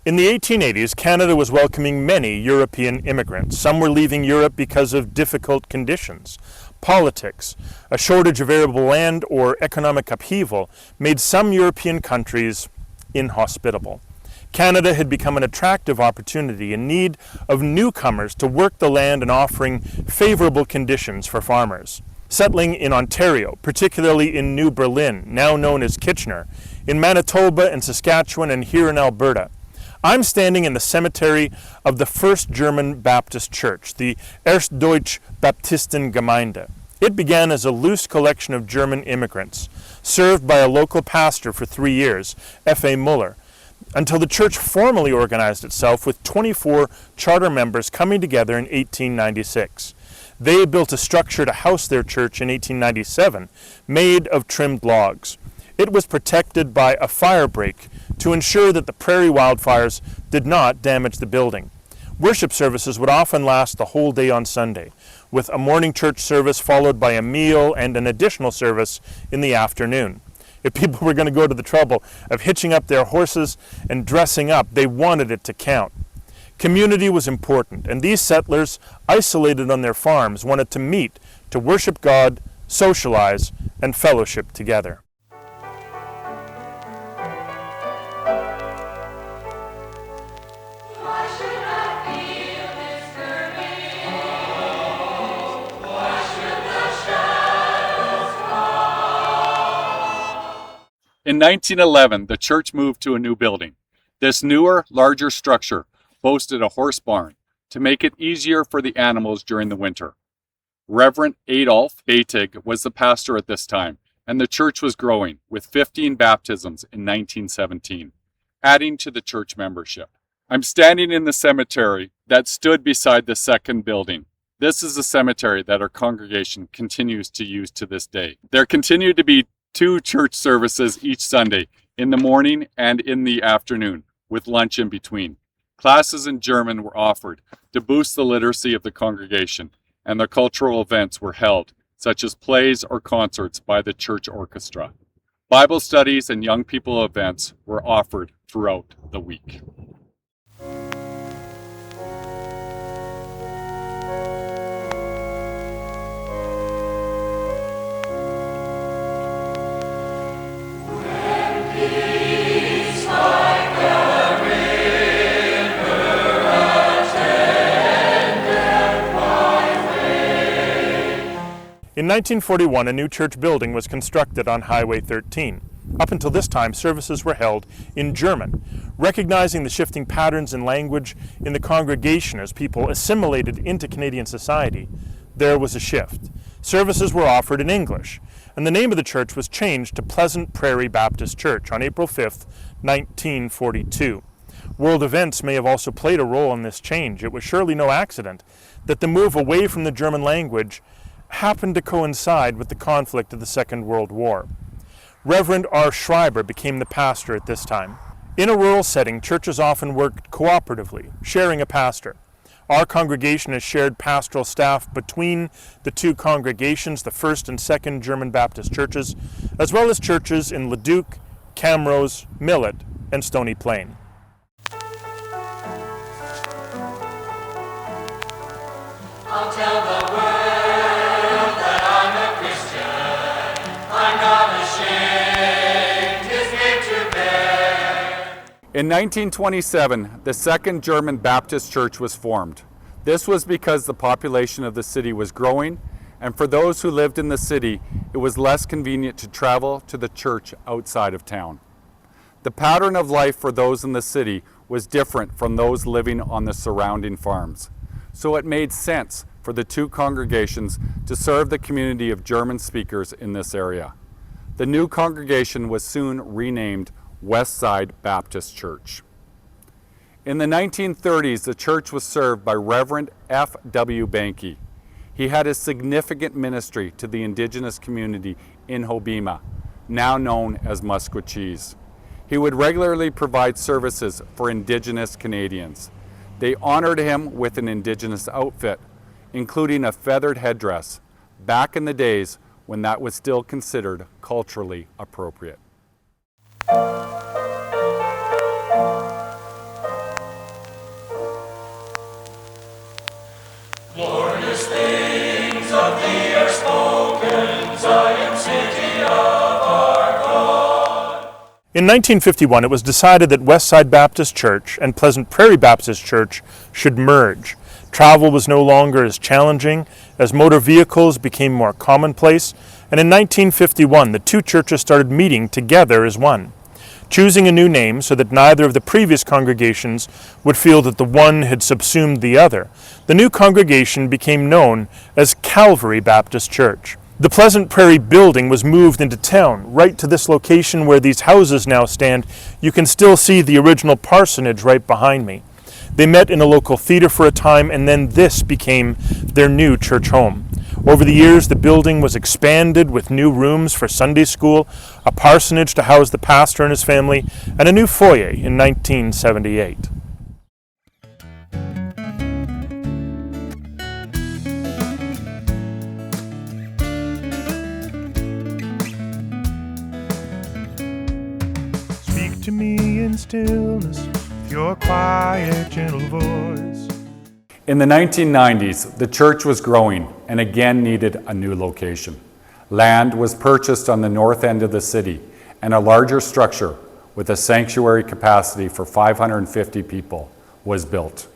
In the 1880s, Canada was welcoming many European immigrants. Some were leaving Europe because of difficult conditions. Politics, a shortage of arable land, or economic upheaval made some European countries inhospitable. Canada had become an attractive opportunity in need of newcomers to work the land and offering favorable conditions for farmers. Settling in Ontario, particularly in New Berlin, now known as Kitchener, in Manitoba and Saskatchewan, and here in Alberta. I'm standing in the cemetery of the First German Baptist Church, the Erstdeutsch Baptistengemeinde. It began as a loose collection of German immigrants, served by a local pastor for 3 years, F.A. Muller, until the church formally organized itself with 24 charter members coming together in 1896. They built a structure to house their church in 1897, made of trimmed logs. It was protected by a fire break to ensure that the prairie wildfires did not damage the building. Worship services would often last the whole day on Sunday, with a morning church service followed by a meal and an additional service in the afternoon. If people were going to go to the trouble of hitching up their horses and dressing up, they wanted it to count. Community was important, and these settlers, isolated on their farms, wanted to meet, to worship God, socialize, and fellowship together. In 1911, the church moved to a new building. This newer, larger structure boasted a horse barn to make it easier for the animals during the winter. Reverend Adolf Beitig was the pastor at this time, and the church was growing, with 15 baptisms in 1917, adding to the church membership. I'm standing in the cemetery that stood beside the second building. This is a cemetery that our congregation continues to use to this day. There continue to be 2 church services each Sunday, in the morning and in the afternoon, with lunch in between. Classes in German were offered to boost the literacy of the congregation, and the cultural events were held, such as plays or concerts by the church orchestra. Bible studies and young people events were offered throughout the week. In 1941, a new church building was constructed on Highway 13. Up until this time, services were held in German. Recognizing the shifting patterns in language in the congregation as people assimilated into Canadian society, there was a shift. Services were offered in English, and the name of the church was changed to Pleasant Prairie Baptist Church on April 5th, 1942. World events may have also played a role in this change. It was surely no accident that the move away from the German language happened to coincide with the conflict of the Second World War. Reverend R. Schreiber became the pastor at this time. In a rural setting, churches often worked cooperatively, sharing a pastor. Our congregation has shared pastoral staff between the 2 congregations, the First and Second German Baptist churches, as well as churches in Leduc, Camrose, Millet, and Stony Plain. I'll tell the world that I'm a Christian. I'm not ashamed his name to bear. In 1927, the Second German Baptist Church was formed. This was because the population of the city was growing, and for those who lived in the city, it was less convenient to travel to the church outside of town. The pattern of life for those in the city was different from those living on the surrounding farms. So it made sense for the 2 congregations to serve the community of German speakers in this area. The new congregation was soon renamed Westside Baptist Church. In the 1930s, the church was served by Reverend F. W. Banky. He had a significant ministry to the Indigenous community in Hobbema, now known as Musquecheese. He would regularly provide services for Indigenous Canadians. They honored him with an Indigenous outfit, including a feathered headdress, back in the days when that was still considered culturally appropriate. Glorious things of thee are spoken, Zion city of our God. In 1951, it was decided that Westside Baptist Church and Pleasant Prairie Baptist Church should merge. Travel was no longer as challenging as motor vehicles became more commonplace, and in 1951, the two churches started meeting together as one, choosing a new name so that neither of the previous congregations would feel that the one had subsumed the other. The new congregation became known as Calvary Baptist Church. The Pleasant Prairie building was moved into town, right to this location where these houses now stand. You can still see the original parsonage right behind me. They met in a local theater for a time, and then this became their new church home. Over the years, the building was expanded with new rooms for Sunday school, a parsonage to house the pastor and his family, and a new foyer in 1978. Speak to me in stillness, with your quiet, gentle voice. In the 1990s, the church was growing and again needed a new location. Land was purchased on the north end of the city, and a larger structure with a sanctuary capacity for 550 people was built.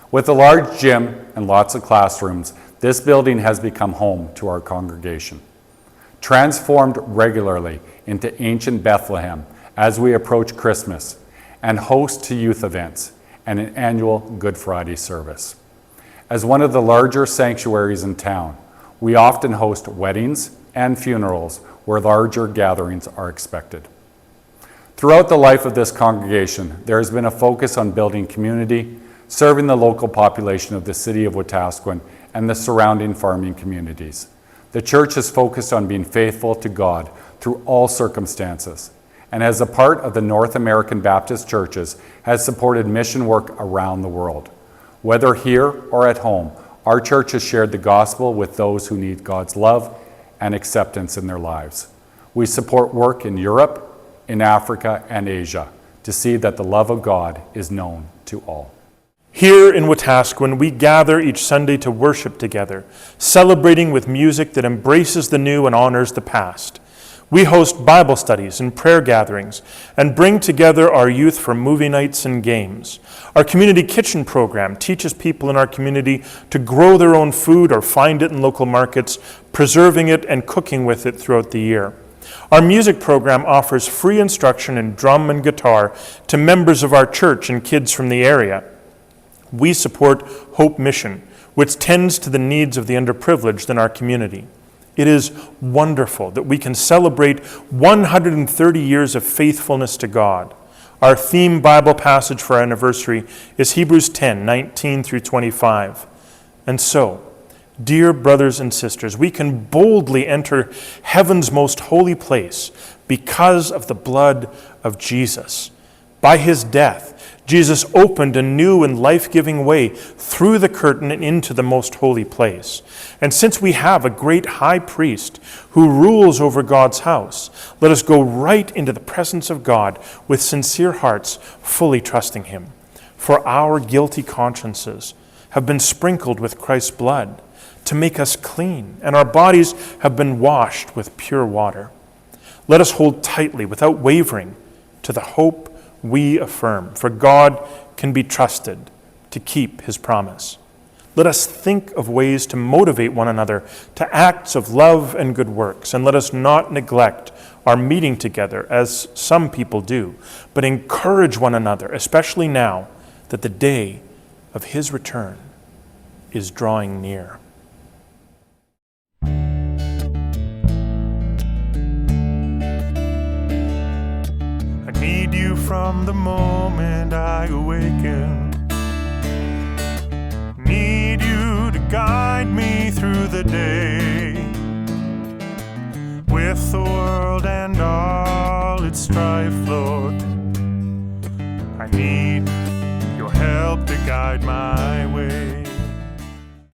With a large gym and lots of classrooms, this building has become home to our congregation. Transformed regularly into ancient Bethlehem as we approach Christmas, and host to youth events and an annual Good Friday service. As one of the larger sanctuaries in town, we often host weddings and funerals where larger gatherings are expected. Throughout the life of this congregation, there has been a focus on building community, serving the local population of the city of Wetaskiwin and the surrounding farming communities. The church is focused on being faithful to God through all circumstances, and as a part of the North American Baptist churches, has supported mission work around the world. Whether here or at home, our church has shared the gospel with those who need God's love and acceptance in their lives. We support work in Europe, in Africa, and Asia to see that the love of God is known to all. Here in Wetaskiwin, we gather each Sunday to worship together, celebrating with music that embraces the new and honors the past. We host Bible studies and prayer gatherings and bring together our youth for movie nights and games. Our community kitchen program teaches people in our community to grow their own food or find it in local markets, preserving it and cooking with it throughout the year. Our music program offers free instruction in drum and guitar to members of our church and kids from the area. We support Hope Mission, which tends to the needs of the underprivileged in our community. It is wonderful that we can celebrate 130 years of faithfulness to God. Our theme Bible passage for our anniversary is Hebrews 10, 19 through 25. And so, dear brothers and sisters, we can boldly enter heaven's most holy place because of the blood of Jesus. By his death, Jesus opened a new and life-giving way through the curtain and into the most holy place. And since we have a great high priest who rules over God's house, let us go right into the presence of God with sincere hearts, fully trusting him. For our guilty consciences have been sprinkled with Christ's blood to make us clean, and our bodies have been washed with pure water. Let us hold tightly, without wavering, to the hope we affirm, for God can be trusted to keep his promise. Let us think of ways to motivate one another to acts of love and good works, and let us not neglect our meeting together as some people do, but encourage one another, especially now that the day of his return is drawing near. Need you from the moment I awaken. Need you to guide me through the day. With the world and all its strife, Lord, I need your help to guide my